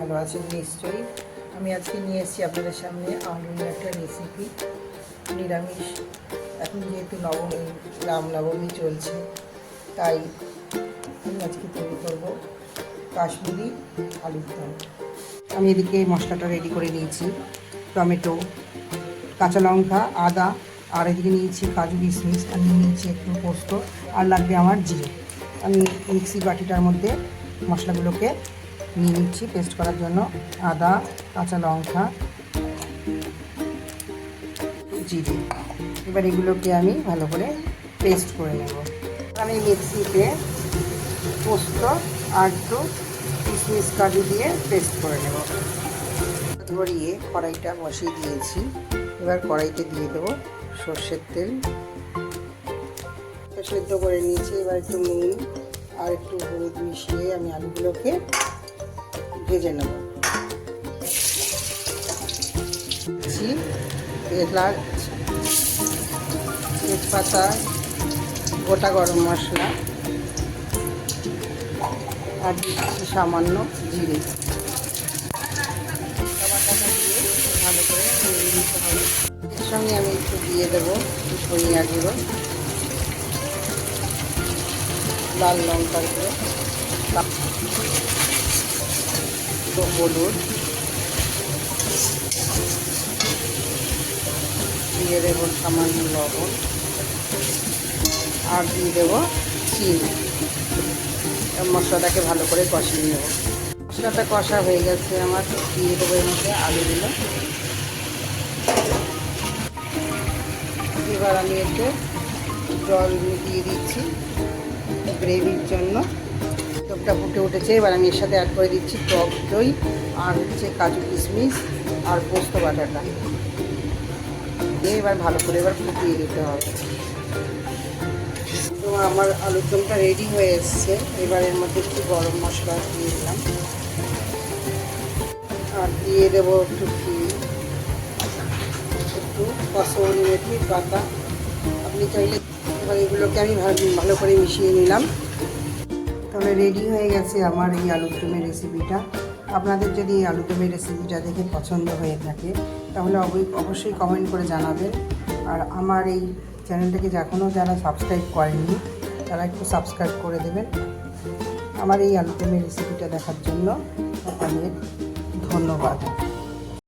ভালো আছেন নিশ্চয়ই। আমি আজকে নিয়ে এসেছি আপনাদের সামনে আলু নিয়ে একটা রেসিপি, নিরামিষ। এখন যেহেতু রামনবমী চলছে, তাই আমি আজকে তৈরি করব কাশ্মীরি আলুর দম। আমি এদিকে মশলাটা রেডি করে নিয়েছি, টমেটো, কাঁচা লঙ্কা, আদা, আর এদিকে নিয়েছি কাজু কিশমিশ, আর নিয়েছি একটু পোস্ত, আর লাগবে আমার জিরে। আমি মিক্সি বাটিটার মধ্যে মশলাগুলোকে নিয়ে নিচ্ছি পেস্ট করার জন্য। আদা, কাঁচা লঙ্কা, জিরে, এবার এগুলোকে আমি ভালো করে পেস্ট করে নেব। আমি মিক্সিতে পোস্ত আর একটু কিশমিশ কাজু দিয়ে পেস্ট করে নেব। ধরিয়ে কড়াইটা বসিয়ে দিয়েছি। এবার কড়াইতে দিয়ে দেবো সর্ষের তেল। সেদ্ধ করে নিয়েছি। এবার একটু নুন আর একটু হলুদ মিশিয়ে আমি আলুগুলোকে ভেজে নেব। এলাচ, তেজপাতা, গোটা গরম মশলা আর দিচ্ছি সামান্য জিরে। টমাটোটা দিয়ে ভালো করে নেড়ে নিতে হবে। এর সঙ্গে আমি একটু দিয়ে দেবো ধনিয়া গুঁড়ো, লাল লঙ্কার গুঁড়ো, হলুদ, দিয়ে দেবো সামান্য লবণ, আর দিয়ে দেবো চিনি। মশলাটাকে ভালো করে কষিয়ে নেব। মশলাটা কষা হয়ে গেছে আমার, দিয়ে দেবো এর মধ্যে আলুগুলো। এবার আমি একটু জল দিয়ে দিচ্ছি গ্রেভির জন্য। টকটা ফুটে উঠেছে, এবার আমি এর সাথে অ্যাড করে দিচ্ছি টক দই আর হচ্ছে কাজু কিশমিশ আর পোস্ত বাটাটা দিয়ে এবার ভালো করে ফুটিয়ে দিতে হবে। তো আমার আলুর দমটা রেডি হয়ে এসছে। এবার এর মধ্যে একটু গরম মশলা দিয়ে দিলাম, আর দিয়ে দেবো একটু ঘি, একটু কসুরি মেথির পাতা আপনি চাইলে। এবার এগুলোকে আমি ভালো করে মিশিয়ে নিলাম। তাহলে রেডি হয়ে গেছে আমার এই আলুর দমের রেসিপিটা। আপনাদের যদি এই আলুর দমের রেসিপিটা দেখে পছন্দ হয়ে থাকে তাহলে অবশ্যই কমেন্ট করে জানাবেন। আর আমার এই চ্যানেলটাকে এখনও যারা সাবস্ক্রাইব করেননি তারা একটু সাবস্ক্রাইব করে দেবেন। আমার এই আলুর দমের রেসিপিটা দেখার জন্য আপনাদের ধন্যবাদ।